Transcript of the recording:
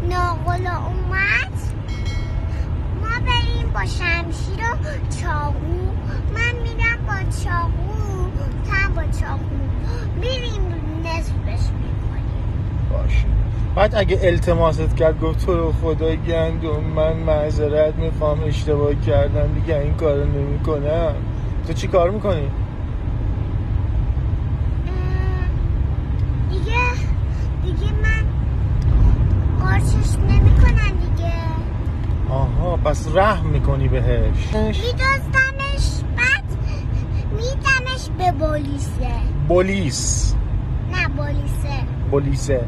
ناقل اومد ما بریم با شمشیر و چاقو، من میرم با چاقو، تا با چاقو میریم نصفش میکنیم. باشه. بعد اگه التماست کرد گفت تو رو خدا گندم من معذرت میخوام اشتباه کردم دیگه این کارو نمیکنم، تو چی کار میکنی؟ دیگه من قارچش نمیکنم دیگه. آها پس رحم میکنی بهش. میدازدمش بعد میدمش به بولیسه. بولیس؟ نه بولیسه. بولیسه.